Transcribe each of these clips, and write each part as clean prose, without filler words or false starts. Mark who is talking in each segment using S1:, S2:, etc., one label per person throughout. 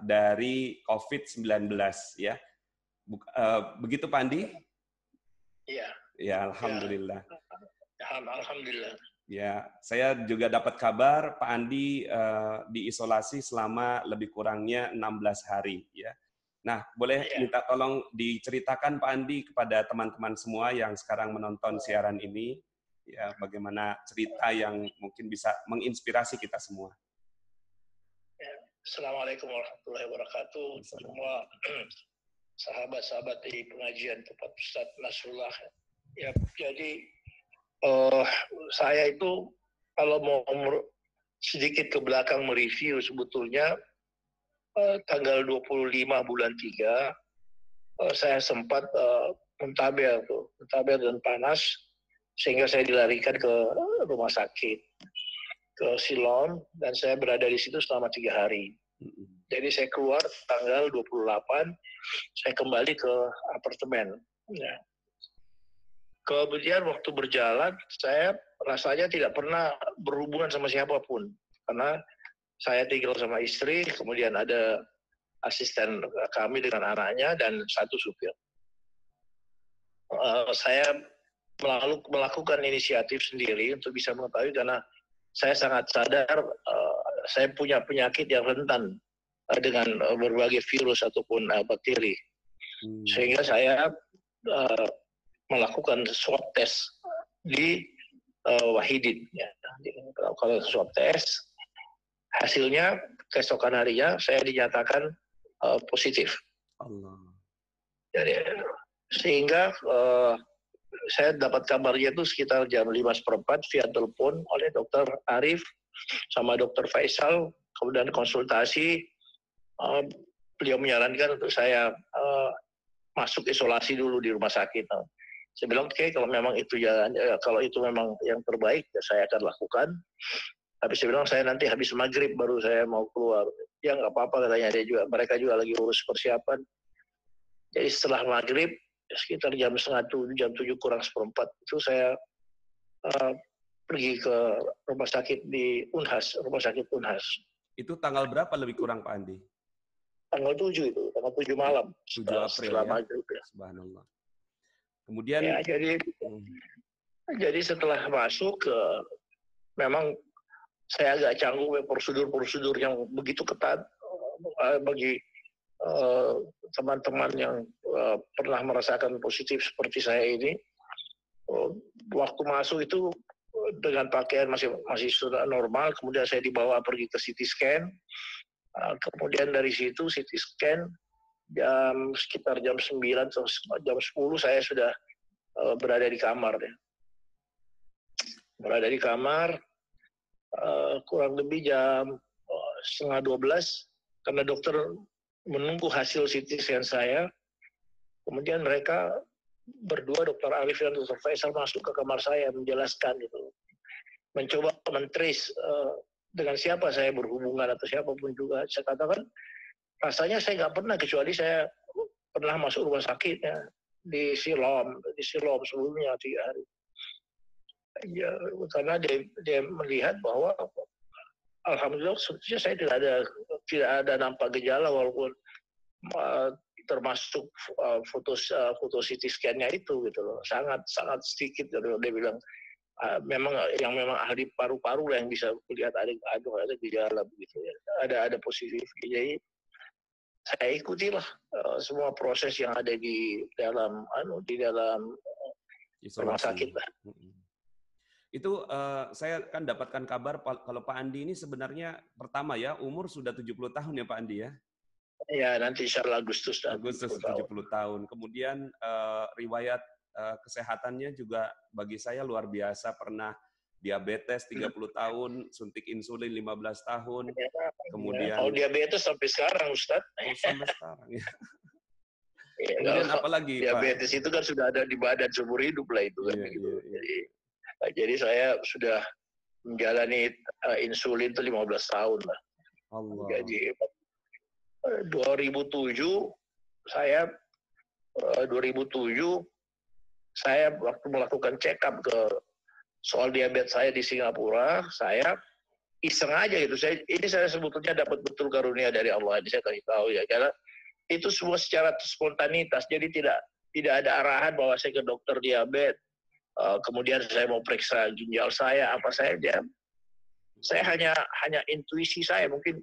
S1: dari COVID-19 ya. Begitu Pak Andi?
S2: Iya.
S1: Ya, alhamdulillah.
S2: Ya, alhamdulillah.
S1: Ya, saya juga dapat kabar Pak Andi diisolasi selama lebih kurangnya 16 hari ya. Nah, boleh minta tolong diceritakan Pak Andi kepada teman-teman semua yang sekarang menonton siaran ini, ya bagaimana cerita yang mungkin bisa menginspirasi kita semua.
S2: Assalamualaikum warahmatullahi wabarakatuh. Semua sahabat-sahabat di pengajian tempat Ustaz Nasrullah. Ya, jadi saya itu kalau mau sedikit ke belakang mereview sebetulnya tanggal 25 bulan 3 saya sempat muntaber dan panas sehingga saya dilarikan ke rumah sakit ke Silom dan saya berada di situ selama 3 hari. Jadi saya keluar tanggal 28, saya kembali ke apartemen. Ya. Kemudian waktu berjalan, saya rasanya tidak pernah berhubungan sama siapapun. Karena saya tinggal sama istri, kemudian ada asisten kami dengan anaknya, dan satu supir. Saya melakukan inisiatif sendiri untuk bisa mengetahui, karena saya sangat sadar saya punya penyakit yang rentan dengan berbagai virus ataupun bakteri. Sehingga saya melakukan swab test di Wahidin. Ya. Kalau swab test, hasilnya keesokan harinya saya dinyatakan positif.
S1: Allah.
S2: Jadi, sehingga saya dapat kabarnya itu sekitar jam 5:15 via telepon oleh Dokter Arif sama Dokter Faisal, kemudian konsultasi. Beliau menyarankan untuk saya masuk isolasi dulu di rumah sakit. Saya bilang, oke, kalau memang itu kalau itu memang yang terbaik, ya saya akan lakukan. Tapi saya bilang, saya nanti habis maghrib baru saya mau keluar. Ya nggak apa-apa katanya, mereka juga lagi urus persiapan. Jadi setelah maghrib, sekitar jam 6:30, jam 7 kurang seperempat, itu saya pergi ke rumah sakit di Unhas, rumah sakit Unhas.
S1: Itu tanggal berapa lebih kurang Pak Andi?
S2: Tanggal 7 itu, tanggal 7 malam.
S1: 7 April ya?
S2: Maghrib, ya.
S1: Subhanallah. Kemudian
S2: ya, jadi setelah masuk memang saya agak canggung dengan prosedur-prosedur yang begitu ketat bagi teman-teman yang pernah merasakan positif seperti saya ini. Waktu masuk itu dengan pakaian masih sudah normal, kemudian saya dibawa pergi ke CT scan. Kemudian dari situ CT scan sekitar jam 9 atau jam 10 saya sudah berada di kamar. Ya. Berada di kamar kurang lebih jam 11:30 karena dokter menunggu hasil CT scan saya. Kemudian mereka berdua, Dokter Arif dan Dokter Faisal, masuk ke kamar saya menjelaskan gitu. Mencoba mentrace dengan siapa saya berhubungan atau siapapun juga. Saya katakan, rasanya saya nggak pernah, kecuali saya pernah masuk rumah sakit ya, di Silom sebelumnya 3 hari. Ya, karena dia melihat bahwa alhamdulillah saya tidak ada nampak gejala, walaupun termasuk foto CT scan-nya itu gitu loh, sangat sedikit gitu. Dia bilang memang ahli paru-paru yang bisa melihat ada gejala begitu ya, ada positif. Jadi saya ikutilah semua proses yang ada di dalam rumah sakit lah.
S1: Itu saya kan dapatkan kabar kalau Pak Andi ini sebenarnya pertama ya, umur sudah 70 tahun ya Pak Andi ya?
S2: Ya, nanti insya Allah Agustus
S1: 70 tahun. Kemudian riwayat kesehatannya juga bagi saya luar biasa, pernah diabetes 30 tahun, suntik insulin 15 tahun. Kemudian
S2: kalau diabetes sampai sekarang Ustaz.
S1: Sampai sekarang ya.
S2: Ya,
S1: kemudian apalagi
S2: diabetes
S1: Pak?
S2: Itu kan sudah ada di badan seumur hidup lah itu kan gitu. Jadi saya sudah menjalani insulin itu 15 tahun lah.
S1: Allah.
S2: Jadi 2007 saya waktu melakukan check up ke soal diabetes saya di Singapura, saya iseng aja gitu. Saya sebetulnya dapat betul karunia dari Allah. Ini saya kasih tahu ya, karena itu semua secara spontanitas. Jadi tidak ada arahan bahwa saya ke dokter diabetes. Kemudian saya mau periksa ginjal saya apa saja. Saya hanya intuisi saya. Mungkin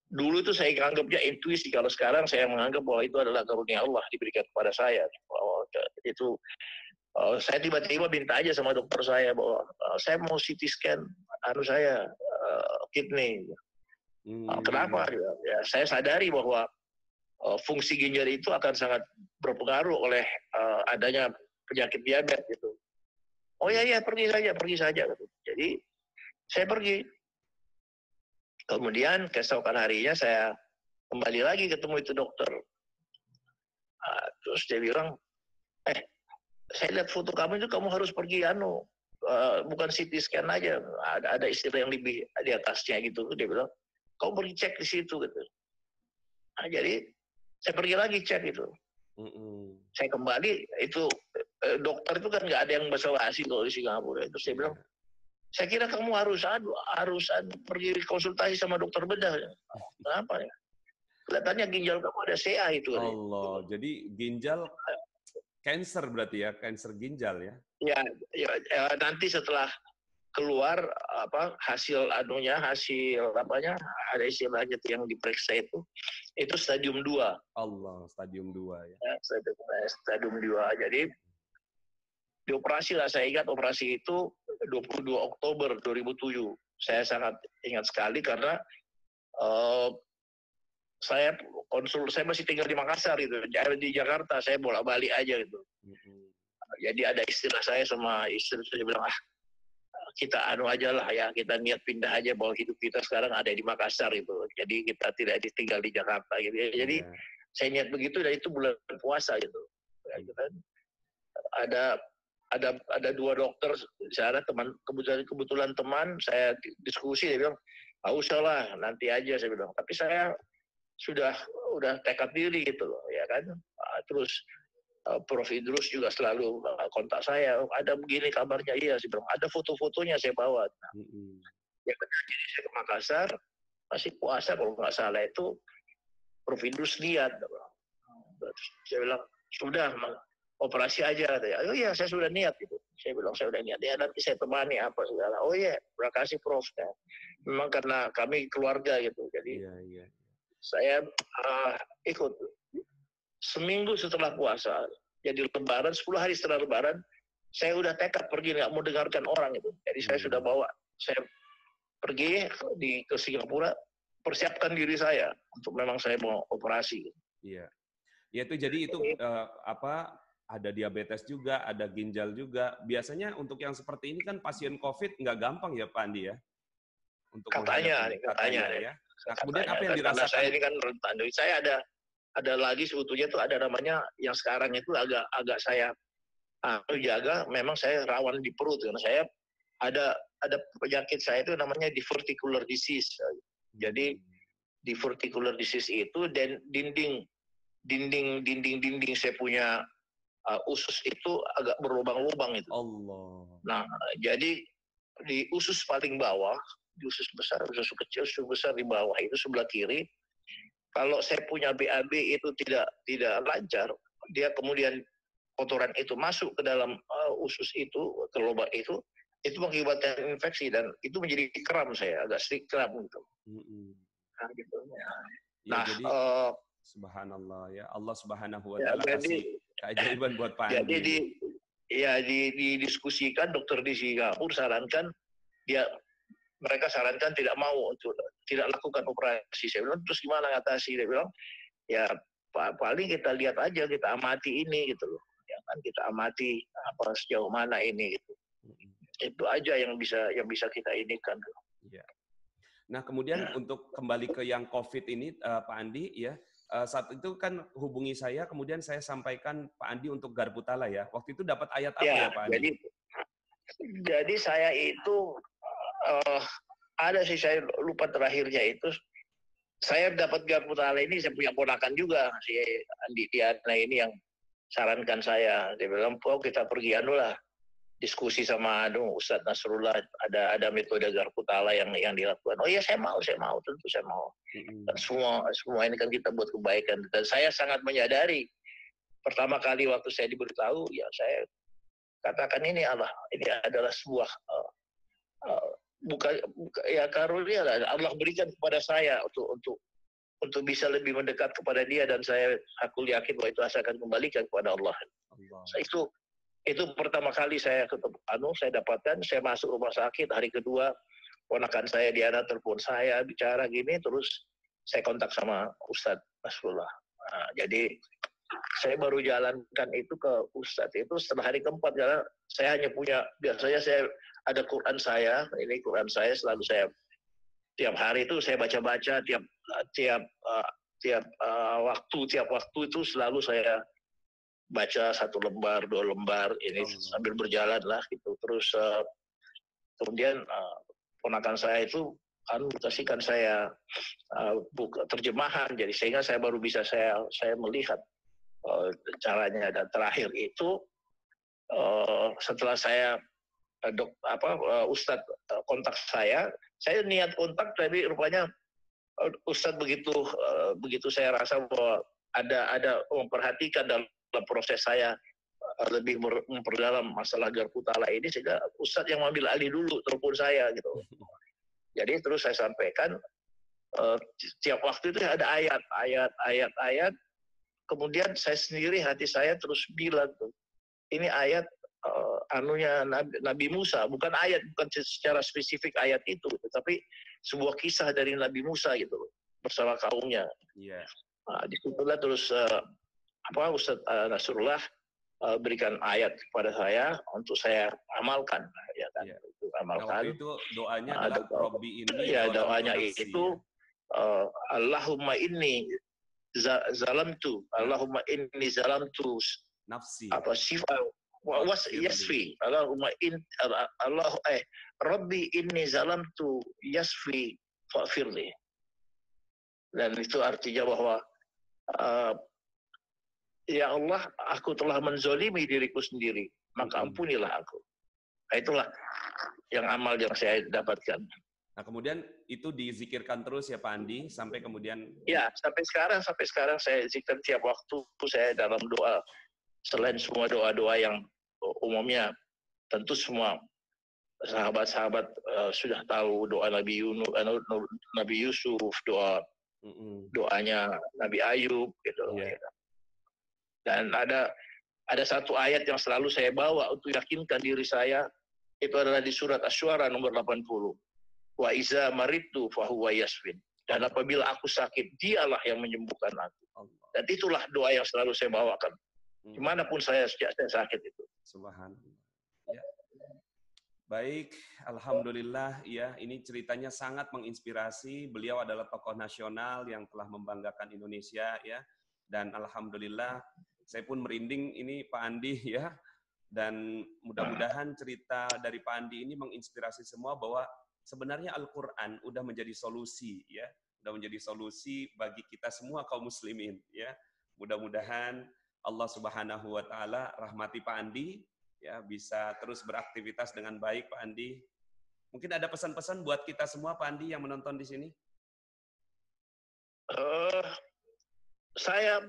S2: dulu itu saya anggapnya intuisi. Kalau sekarang saya menganggap bahwa itu adalah karunia Allah diberikan kepada saya. Bahwa itu saya tiba-tiba minta aja sama dokter saya bahwa saya mau CT scan saya kidney. Kenapa? Ya, saya sadari bahwa fungsi ginjal itu akan sangat berpengaruh oleh adanya penyakit diabetes gitu. Oh ya pergi saja gitu. Jadi saya pergi. Kemudian keesokan harinya saya kembali lagi ketemu itu dokter. Terus dia bilang, saya lihat foto kamu itu kamu harus pergi bukan CT scan aja, ada istilah yang lebih di atasnya gitu. Dia bilang, kamu pergi cek di situ gitu. Nah, jadi saya pergi lagi cek itu. Saya kembali itu dokter itu kan nggak ada yang basa-basi kalau di Singapura. Itu saya bilang, saya kira kamu harus pergi konsultasi sama dokter bedah. Kenapa ya? Kelihatannya ginjal kamu ada CA itu.
S1: Allah, jadi ginjal cancer berarti ya, cancer ginjal ya? Ya,
S2: nanti setelah keluar hasil ada istilahnya yang diperiksa itu stadium 2.
S1: Allah, stadium 2 ya.
S2: Stadium 2. Jadi dioperasi lah, saya ingat operasi itu 22 Oktober 2007. Saya sangat ingat sekali karena saya masih tinggal di Makassar gitu. Di Jakarta saya bolak-balik aja gitu. Jadi ada istilah saya sama istri saya bilang, kita aja lah ya, kita niat pindah aja bahwa hidup kita sekarang ada di Makassar itu. Jadi kita tidak tinggal di Jakarta gitu. Jadi saya niat begitu dan itu bulan puasa gitu. Ada 2 dokter di sana, kebetulan teman saya diskusi, dia bilang, usah lah, nanti aja, saya bilang. Tapi saya udah tekad diri gitu loh, ya kan. Terus Prof. Idrus juga selalu kontak saya, ada begini kabarnya, iya, saya bilang, ada foto-fotonya saya bawa. Ya benar, jadi saya ke Makassar, masih puasa kalau nggak salah itu, Prof. Idrus lihat. Saya bilang, sudah, operasi aja. Oh iya, saya sudah niat gitu. Saya bilang saya sudah niat. Ya nanti saya temani apa segala. Oh iya, terima kasih Prof. Memang karena kami keluarga gitu. Jadi saya ikut. Seminggu setelah puasa, jadi Lebaran, 10 hari setelah Lebaran, saya udah tekad pergi, nggak mau dengarkan orang itu. Jadi saya sudah saya pergi ke Singapura, persiapkan diri saya untuk memang saya mau operasi.
S1: Iya. Ya itu jadi itu ada diabetes juga, ada ginjal juga. Biasanya untuk yang seperti ini kan pasien COVID nggak gampang ya Pak Andi ya? Untuk
S2: katanya
S1: ya. Nah, kemudian apa yang dirasakan?
S2: Karena saya ini kan rentan. Saya ada lagi sebetulnya itu ada namanya yang sekarang itu agak saya jaga. Memang saya rawan di perut karena saya ada penyakit saya itu namanya diverticular disease. Jadi diverticular disease itu dan dinding saya punya usus itu agak berlubang-lubang itu.
S1: Allah.
S2: Nah, jadi di usus paling bawah, di usus besar, usus kecil, usus besar di bawah itu sebelah kiri. Kalau saya punya BAB itu tidak lancar, dia kemudian kotoran itu masuk ke dalam usus itu, ke lubang itu mengakibatkan infeksi dan itu menjadi kram saya, agak sedikit kram gitu. Nah, gitu.
S1: Ya, jadi subhanallah ya, Allah Subhanahu wa taala kasih keajaiban buat Pak Andi.
S2: Jadi didiskusikan dokter di Singapura mereka sarankan tidak mau untuk tidak lakukan operasi. Saya bilang, terus gimana ngatasi? Dia bilang, ya paling kita lihat aja, kita amati ini gitu loh. Ya kan kita amati apa sejauh mana ini gitu. Itu aja yang bisa kita inikan.
S1: Ya. Nah, kemudian untuk kembali ke yang COVID ini Pak Andi ya, saat itu kan hubungi saya, kemudian saya sampaikan Pak Andi untuk Garbutala ya. Waktu itu dapat ayat apa ya Pak Andi?
S2: Jadi saya itu ada sih, saya lupa terakhirnya itu. Saya dapat Garbutala ini, saya punya ponakan juga, si Andi Diana ini yang sarankan saya. Dia bilang, kita pergi lah. diskusi sama Ustadz Nasrullah, ada metode garpu tala yang dilakukan. Oh iya, saya mau, tentu saya mau. Dan semua ini kan kita buat kebaikan. Dan saya sangat menyadari, pertama kali waktu saya diberitahu, ya saya katakan ini adalah sebuah ya karunia Allah berikan kepada saya untuk bisa lebih mendekat kepada Dia, dan aku yakin bahwa itu saya akan kembalikan kepada Allah. Itu pertama kali saya ketemu, saya dapatkan. Saya masuk rumah sakit hari kedua, ponakan saya Diana telepon saya bicara gini, terus saya kontak sama Ustadz Nasrullah. Nah, jadi saya baru jalankan itu ke Ustadz itu setelah hari keempat, karena saya hanya punya, biasanya saya ada Quran saya, ini Quran saya selalu saya tiap hari itu saya baca-baca, tiap waktu itu selalu saya baca 1 lembar, 2 lembar, ini sambil berjalan lah gitu. Terus kemudian ponakan saya itu kan kasihkan saya buku terjemahan, jadi sehingga saya baru bisa saya melihat caranya. Dan terakhir itu setelah saya Ustadz kontak saya niat kontak, tapi rupanya Ustadz begitu saya rasa bahwa ada memperhatikan dalam proses saya lebih memperdalam masalah garpu tala ini, sehingga Ustadz yang mengambil alih dulu telepon saya gitu. Jadi terus saya sampaikan tiap waktu itu ada ayat. Kemudian saya sendiri, hati saya terus bilang tuh, ini ayat anunya Nabi Musa, bukan secara spesifik ayat itu, tetapi sebuah kisah dari Nabi Musa gitu bersama kaumnya.
S1: Yeah.
S2: Nah, disitulah terus Ustadz Nasrullah berikan ayat kepada saya untuk saya amalkan, ya kan?
S1: Yeah.
S2: Amalkan.
S1: Nah, waktu itu doanya adalah Robbi ini.
S2: Ya, doanya itu Allahumma inni zalamtu, Allahumma inni zalamtu
S1: nafsi.
S2: Yasfi. Allahumma Rabbi inni zalamtu yasfi fa'firli. Dan itu artinya bahwa ya Allah, aku telah menzolimi diriku sendiri, maka ampunilah aku. Nah, itulah yang amal yang saya dapatkan.
S1: Nah, kemudian itu dizikirkan terus ya Pak Andi, sampai kemudian...
S2: Ya, sampai sekarang saya zikir tiap waktu saya dalam doa. Selain semua doa-doa yang umumnya, tentu semua sahabat-sahabat sudah tahu doa Nabi Yusuf, doanya Nabi Ayub, gitu.
S1: Yeah.
S2: Dan ada satu ayat yang selalu saya bawa untuk yakinkan diri saya, itu adalah di surat Asy-Syu'ara nomor 80. Wa iza maridtu fahuwa yasfin. Dan apabila aku sakit, dialah yang menyembuhkan aku. Dan itulah doa yang selalu saya bawakan. Dimanapun saya sakit itu.
S1: Subhanallah. Ya. Baik, alhamdulillah ya, ini ceritanya sangat menginspirasi. Beliau adalah tokoh nasional yang telah membanggakan Indonesia ya. Dan alhamdulillah saya pun merinding ini Pak Andi ya. Dan mudah-mudahan cerita dari Pak Andi ini menginspirasi semua bahwa sebenarnya Al-Qur'an udah menjadi solusi ya. Udah menjadi solusi bagi kita semua kaum muslimin ya. Mudah-mudahan Allah Subhanahu wa taala rahmati Pak Andi ya, bisa terus beraktivitas dengan baik Pak Andi. Mungkin ada pesan-pesan buat kita semua Pak Andi yang menonton di sini?
S2: Saya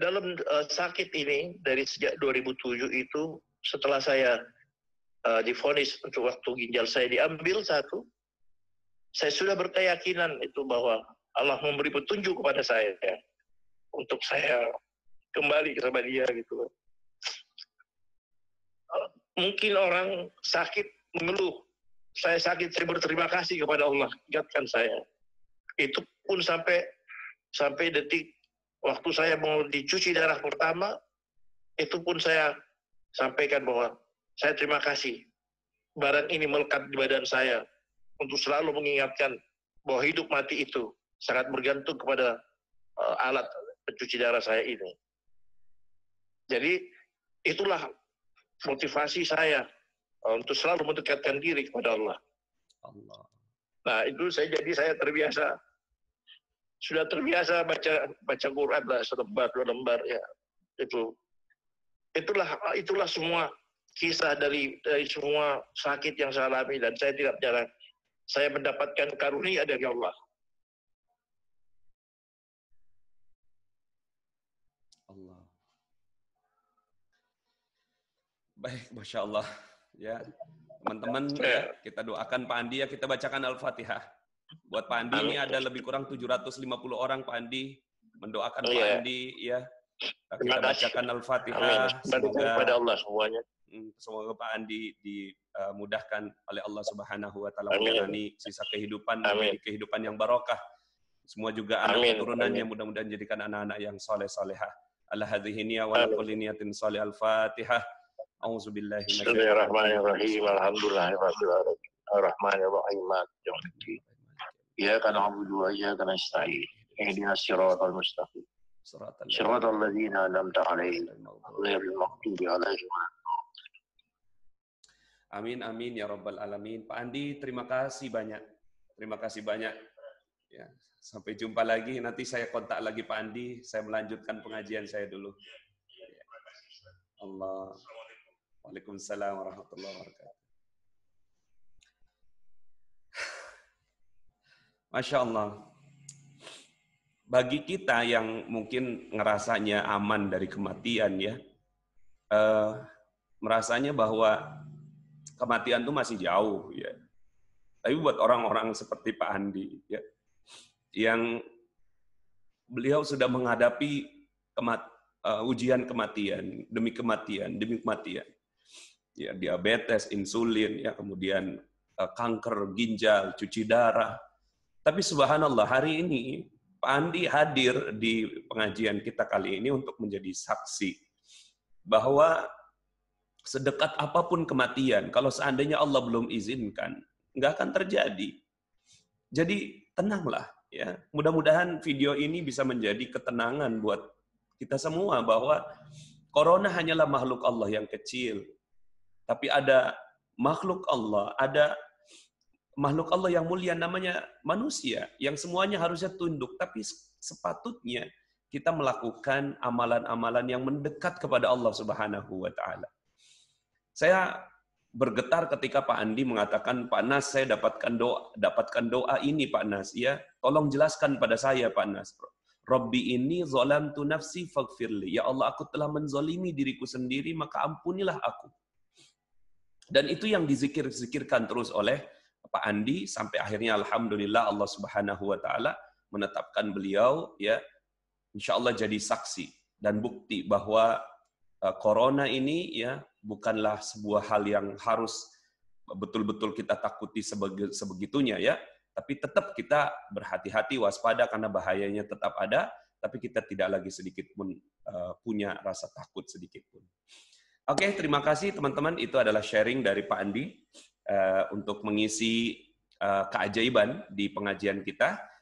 S2: dalam sakit ini dari sejak 2007 itu, setelah saya divonis untuk waktu ginjal saya diambil satu, saya sudah berkeyakinan itu bahwa Allah memberi petunjuk kepada saya untuk saya kembali kepada Dia gitu. Mungkin orang sakit mengeluh, saya sakit, saya berterima kasih kepada Allah, ingatkan saya. Itu pun sampai detik waktu saya mau dicuci darah pertama, itu pun saya sampaikan bahwa saya terima kasih. Barang ini melekat di badan saya untuk selalu mengingatkan bahwa hidup mati itu sangat bergantung kepada alat pencuci darah saya ini. Jadi itulah motivasi saya untuk selalu mendekatkan diri kepada Allah. Nah, itu saya terbiasa. Sudah terbiasa baca Quran lah, selembar 2 lembar ya. Itulah semua kisah dari semua sakit yang saya alami, dan saya tidak berjalan. Saya mendapatkan karunia dari Allah.
S1: Allah. Baik, Masya Allah. Ya, teman-teman, ya, kita doakan Pak Andi, ya, kita bacakan Al-Fatihah. Buat Pak Andi ini ada lebih kurang 750 orang, Pak Andi, mendoakan Pak Andi, ya. Kita bacakan Al-Fatihah.
S2: Semoga kepada Allah semuanya.
S1: Semoga Pak Andi dimudahkan oleh Allah Subhanahu wa taala menjalani sisa kehidupan menjadi kehidupan yang barokah. Semua juga anak keturunannya mudah-mudahan jadikan anak-anak yang soleh-solehah. Ala hadhihi niyya wa kulli niyatin shalih. Al-Fatihah. A'udzubillahi minasyaitonir rajim.
S2: Bismillahirrahmanirrahim. Alhamdulillahirabbil alamin. Arrahmanirrahim. Maliki yaumiddin. Iyyaka na'budu wa iyyaka nasta'in. Ihdinas siratal mustaqim. Siratal ladzina an'amta 'alaihim ghairil maghdubi 'alaihim.
S1: Amin amin ya rabbal alamin. Pak Andi, terima kasih banyak. Terima kasih banyak. Ya, sampai jumpa lagi. Nanti saya kontak lagi Pak Andi. Saya melanjutkan pengajian saya dulu. Ya. Allah. Waalaikumsalam warahmatullahi wabarakatuh. Masya Allah. Bagi kita yang mungkin ngerasanya aman dari kematian, ya, merasanya bahwa kematian itu masih jauh, ya. Tapi buat orang-orang seperti Pak Andi, ya, yang beliau sudah menghadapi ujian kematian demi kematian, ya, diabetes, insulin, ya, kemudian kanker ginjal, cuci darah. Tapi subhanallah, hari ini Pak Andi hadir di pengajian kita kali ini untuk menjadi saksi bahwa sedekat apapun kematian, kalau seandainya Allah belum izinkan, nggak akan terjadi. Jadi tenanglah, ya. Mudah-mudahan video ini bisa menjadi ketenangan buat kita semua bahwa corona hanyalah makhluk Allah yang kecil, tapi ada makhluk Allah, ada makhluk Allah yang mulia namanya manusia, yang semuanya harusnya tunduk, tapi sepatutnya kita melakukan amalan-amalan yang mendekat kepada Allah Subhanahu wa taala. Saya bergetar ketika Pak Andi mengatakan, Pak Nas, saya dapatkan doa ini Pak Nas, ya. Tolong jelaskan pada saya Pak Nas. Rabbi inni zalamtu nafsi faghfirli. Ya Allah, aku telah menzalimi diriku sendiri, maka ampunilah aku. Dan itu yang dizikirkan terus oleh Pak Andi sampai akhirnya alhamdulillah Allah Subhanahu wa taala menetapkan beliau, ya, insyaallah jadi saksi dan bukti bahwa corona ini, ya, bukanlah sebuah hal yang harus betul-betul kita takuti sebegitunya, ya, tapi tetap kita berhati-hati, waspada karena bahayanya tetap ada, tapi kita tidak lagi sedikit pun punya rasa takut sedikit pun. Oke, terima kasih teman-teman, itu adalah sharing dari Pak Andi untuk mengisi keajaiban di pengajian kita.